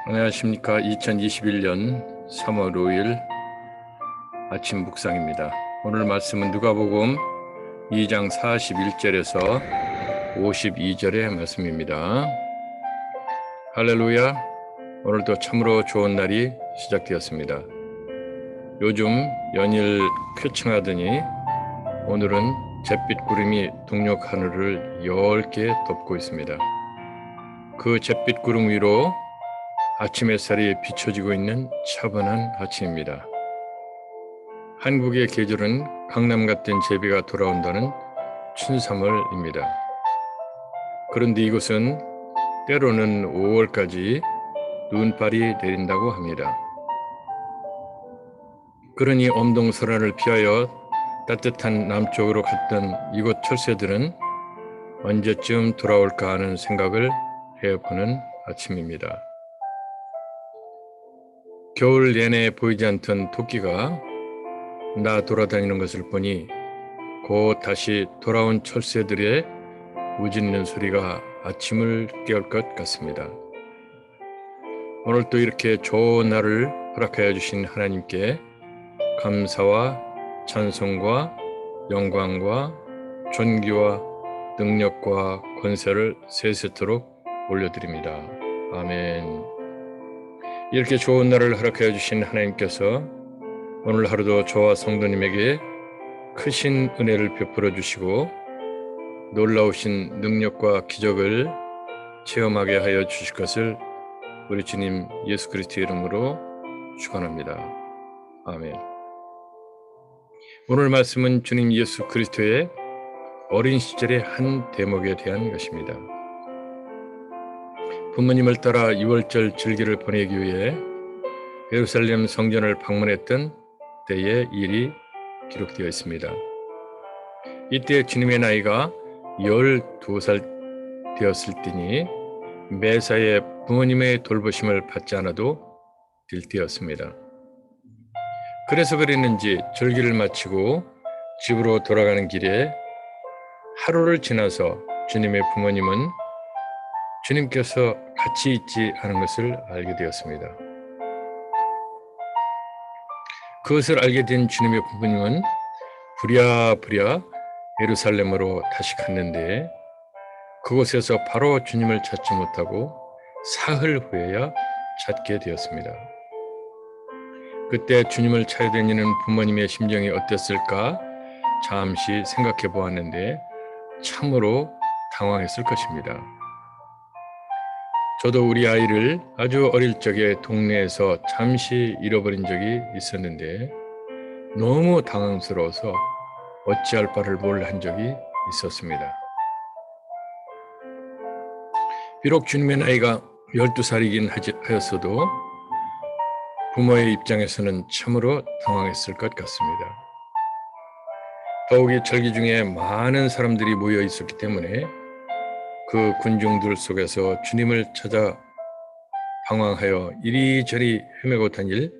안녕하십니까. 2021년 3월 5일 아침 묵상입니다. 오늘 말씀은 누가복음 2장 41절에서 52절의 말씀입니다. 할렐루야. 오늘도 참으로 좋은 날이 시작되었습니다. 요즘 연일 쾌청하더니 오늘은 잿빛 구름이 동력 하늘을 엷게 덮고 있습니다. 그 잿빛 구름 위로 아침 햇살이 비춰지고 있는 차분한 아침입니다. 한국의 계절은 강남 같은 제비가 돌아온다는 춘삼월입니다. 그런데 이곳은 때로는 5월까지 눈발이 내린다고 합니다. 그러니 엄동설화를 피하여 따뜻한 남쪽으로 갔던 이곳 철새들은 언제쯤 돌아올까 하는 생각을 해보는 아침입니다. 겨울 내내 보이지 않던 토끼가 나 돌아다니는 것을 보니 곧 다시 돌아온 철새들의 우짖는 소리가 아침을 깨울 것 같습니다. 오늘 또 이렇게 좋은 날을 허락하여 주신 하나님께 감사와 찬송과 영광과 존귀와 능력과 권세를 세세토록 올려드립니다. 아멘. 이렇게 좋은 날을 허락하여 주신 하나님께서 오늘 하루도 저와 성도님에게 크신 은혜를 베풀어 주시고 놀라우신 능력과 기적을 체험하게 하여 주실 것을 우리 주님 예수 그리스도의 이름으로 축원합니다. 아멘. 오늘 말씀은 주님 예수 그리스도의 어린 시절의 한 대목에 대한 것입니다. 부모님을 따라 6월절 절기를 보내기 위해 예루살렘 성전을 방문했던 때의 일이 기록되어 있습니다. 이때 주님의 나이가 12살 되었을 때니 매사에 부모님의 돌보심을 받지 않아도 될 때였습니다. 그래서 그랬는지 절기를 마치고 집으로 돌아가는 길에 하루를 지나서 주님의 부모님은 주님께서 같이 있지 않은 것을 알게 되었습니다. 그것을 알게 된 주님의 부모님은 부랴부랴 예루살렘으로 다시 갔는데 그곳에서 바로 주님을 찾지 못하고 사흘 후에야 찾게 되었습니다. 그때 주님을 찾아야 되는 부모님의 심정이 어땠을까 잠시 생각해 보았는데 참으로 당황했을 것입니다. 저도 우리 아이를 아주 어릴 적에 동네에서 잠시 잃어버린 적이 있었는데 너무 당황스러워서 어찌할 바를 몰라 적이 있었습니다. 비록 주님의 나이가 12살이긴 하였어도 부모의 입장에서는 참으로 당황했을 것 같습니다. 더욱이 절기 중에 많은 사람들이 모여 있었기 때문에 그 군중들 속에서 주님을 찾아 방황하여 이리저리 헤매고 다닐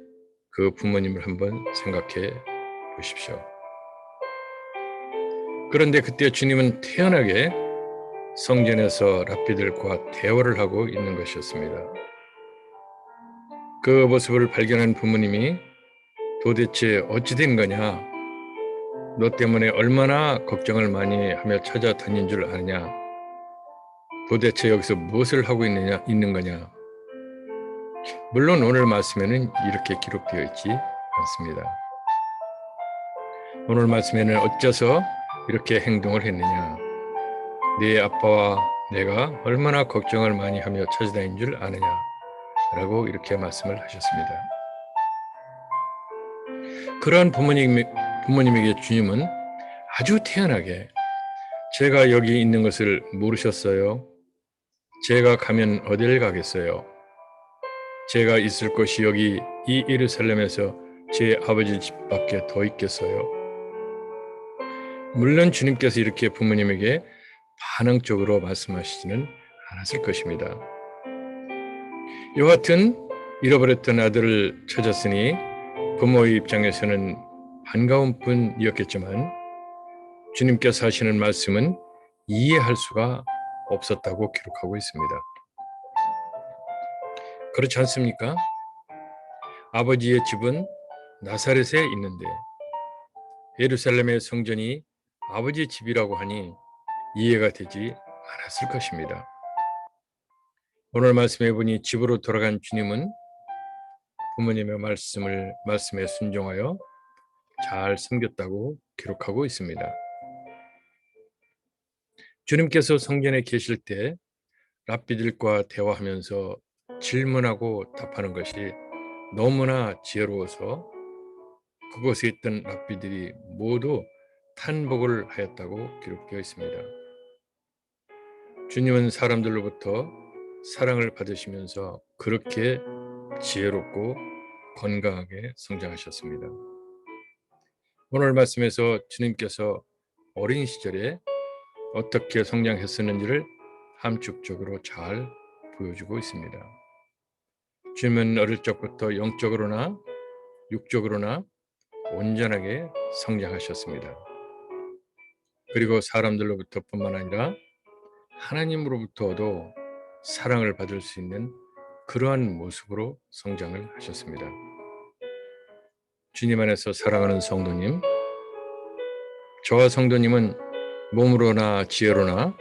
그 부모님을 한번 생각해 보십시오. 그런데 그때 주님은 태연하게 성전에서 랍비들과 대화를 하고 있는 것이었습니다. 그 모습을 발견한 부모님이 도대체 어찌 된 거냐? 너 때문에 얼마나 걱정을 많이 하며 찾아다닌 줄 아느냐? 도대체 여기서 무엇을 하고 있는 거냐? 물론 오늘 말씀에는 이렇게 기록되어 있지 않습니다. 오늘 말씀에는 어째서 이렇게 행동을 했느냐? 네 아빠와 내가 얼마나 걱정을 많이 하며 찾아다닌 줄 아느냐? 라고 이렇게 말씀을 하셨습니다. 그러한 부모님에게 주님은 아주 태연하게 제가 여기 있는 것을 모르셨어요? 제가 가면 어딜 가겠어요? 제가 있을 곳이 여기 이 예루살렘에서 제 아버지 집밖에 더 있겠어요? 물론 주님께서 이렇게 부모님에게 반응적으로 말씀하시지는 않았을 것입니다. 여하튼 잃어버렸던 아들을 찾았으니 부모의 입장에서는 반가운 뿐이었겠지만 주님께서 하시는 말씀은 이해할 수가 없었다고 기록하고 있습니다. 그렇지 않습니까? 아버지의 집은 나사렛에 있는데 예루살렘의 성전이 아버지의 집이라고 하니 이해가 되지 않았을 것입니다. 오늘 말씀해 보니 집으로 돌아간 주님은 부모님의 말씀에 순종하여 잘 섬겼다고 기록하고 있습니다. 주님께서 성전에 계실 때 랍비들과 대화하면서 질문하고 답하는 것이 너무나 지혜로워서 그곳에 있던 랍비들이 모두 탄복을 하였다고 기록되어 있습니다. 주님은 사람들로부터 사랑을 받으시면서 그렇게 지혜롭고 건강하게 성장하셨습니다. 오늘 말씀에서 주님께서 어린 시절에 어떻게 성장했었는지를 함축적으로 잘 보여주고 있습니다. 주님은 어릴 적부터 영적으로나 육적으로나 온전하게 성장하셨습니다. 그리고 사람들로부터 뿐만 아니라 하나님으로부터도 사랑을 받을 수 있는 그러한 모습으로 성장을 하셨습니다. 주님 안에서 사랑하는 성도님, 저와 성도님은 몸으로나 지혜로나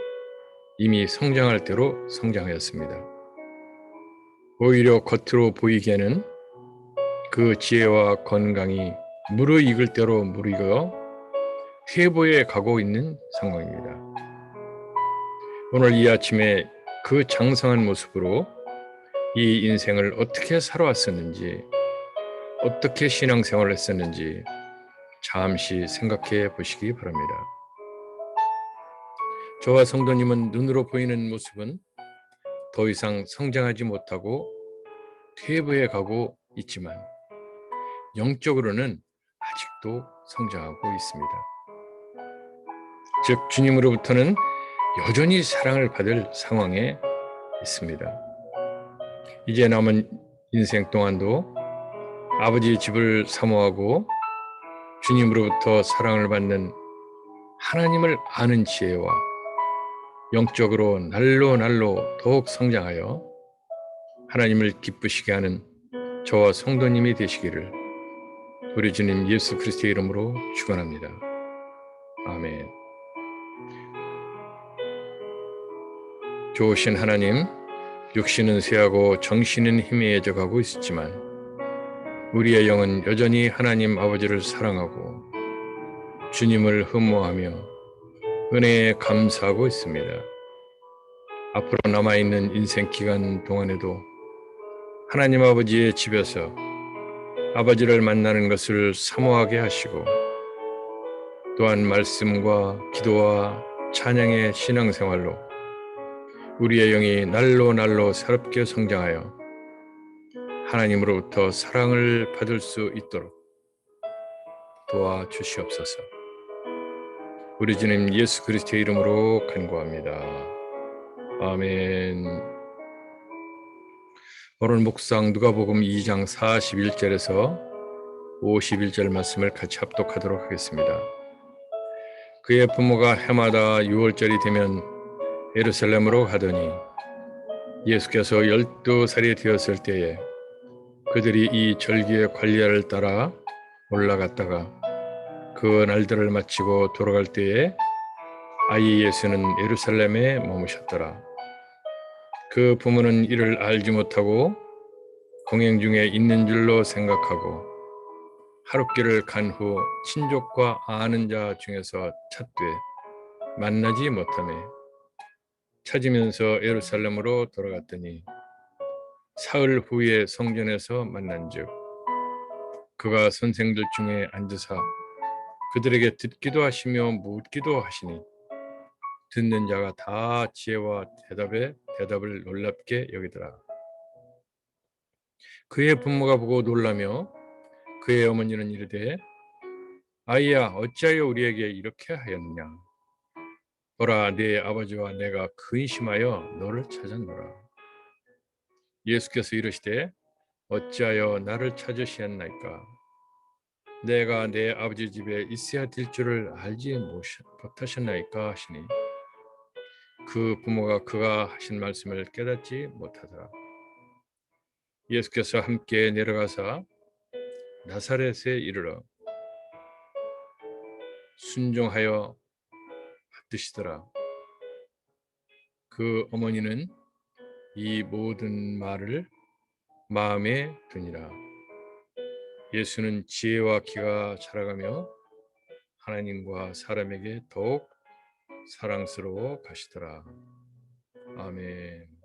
이미 성장할 대로 성장하였습니다. 오히려 겉으로 보이기에는 그 지혜와 건강이 무르익을 대로 무르익어 퇴보에 가고 있는 상황입니다. 오늘 이 아침에 그 장성한 모습으로 이 인생을 어떻게 살아왔었는지, 어떻게 신앙생활을 했었는지 잠시 생각해 보시기 바랍니다. 저와 성도님은 눈으로 보이는 모습은 더 이상 성장하지 못하고 퇴보해 가고 있지만 영적으로는 아직도 성장하고 있습니다. 즉 주님으로부터는 여전히 사랑을 받을 상황에 있습니다. 이제 남은 인생 동안도 아버지의 집을 사모하고 주님으로부터 사랑을 받는 하나님을 아는 지혜와 영적으로 날로 날로 더욱 성장하여 하나님을 기쁘시게 하는 저와 성도님이 되시기를 우리 주님 예수 그리스도의 이름으로 축원합니다. 아멘. 좋으신 하나님, 육신은 쇠하고 정신은 희미해져 가고 있었지만 우리의 영은 여전히 하나님 아버지를 사랑하고 주님을 흠모하며 은혜에 감사하고 있습니다. 앞으로 남아있는 인생 기간 동안에도 하나님 아버지의 집에서 아버지를 만나는 것을 사모하게 하시고 또한 말씀과 기도와 찬양의 신앙생활로 우리의 영이 날로 날로 새롭게 성장하여 하나님으로부터 사랑을 받을 수 있도록 도와주시옵소서. 우리 주님 예수 그리스도의 이름으로 간구합니다. 아멘. 오늘 묵상 누가복음 2장 41절에서 51절 말씀을 같이 합독하도록 하겠습니다. 그의 부모가 해마다 6월절이 되면 예루살렘으로 가더니 예수께서 12살이 되었을 때에 그들이 이 절기의 관례를 따라 올라갔다가 그 날들을 마치고 돌아갈 때에 아이 예수는 예루살렘에 머무셨더라. 그 부모는 이를 알지 못하고 공행 중에 있는 줄로 생각하고 하룻길을 간 후 친족과 아는 자 중에서 찾되 만나지 못하매 찾으면서 예루살렘으로 돌아갔더니 사흘 후에 성전에서 만난즉 그가 선생들 중에 앉으사 그들에게 듣기도 하시며 묻기도 하시니 듣는 자가 다 지혜와 대답을 놀랍게 여기더라. 그의 부모가 보고 놀라며 그의 어머니는 이르되 아이야 어찌하여 우리에게 이렇게 하였느냐. 보라 네 아버지와 내가 근심하여 너를 찾았노라. 예수께서 이르시되 어찌하여 나를 찾으시었나이까. 내가 내 아버지 집에 있어야 될 줄을 알지 못하셨나이까 하시니 그 부모가 그가 하신 말씀을 깨닫지 못하더라. 예수께서 함께 내려가사 나사렛에 이르러 순종하여 받드시더라. 그 어머니는 이 모든 말을 마음에 두니라. 예수는 지혜와 키가 자라가며 하나님과 사람에게 더욱 사랑스러워 가시더라. 아멘.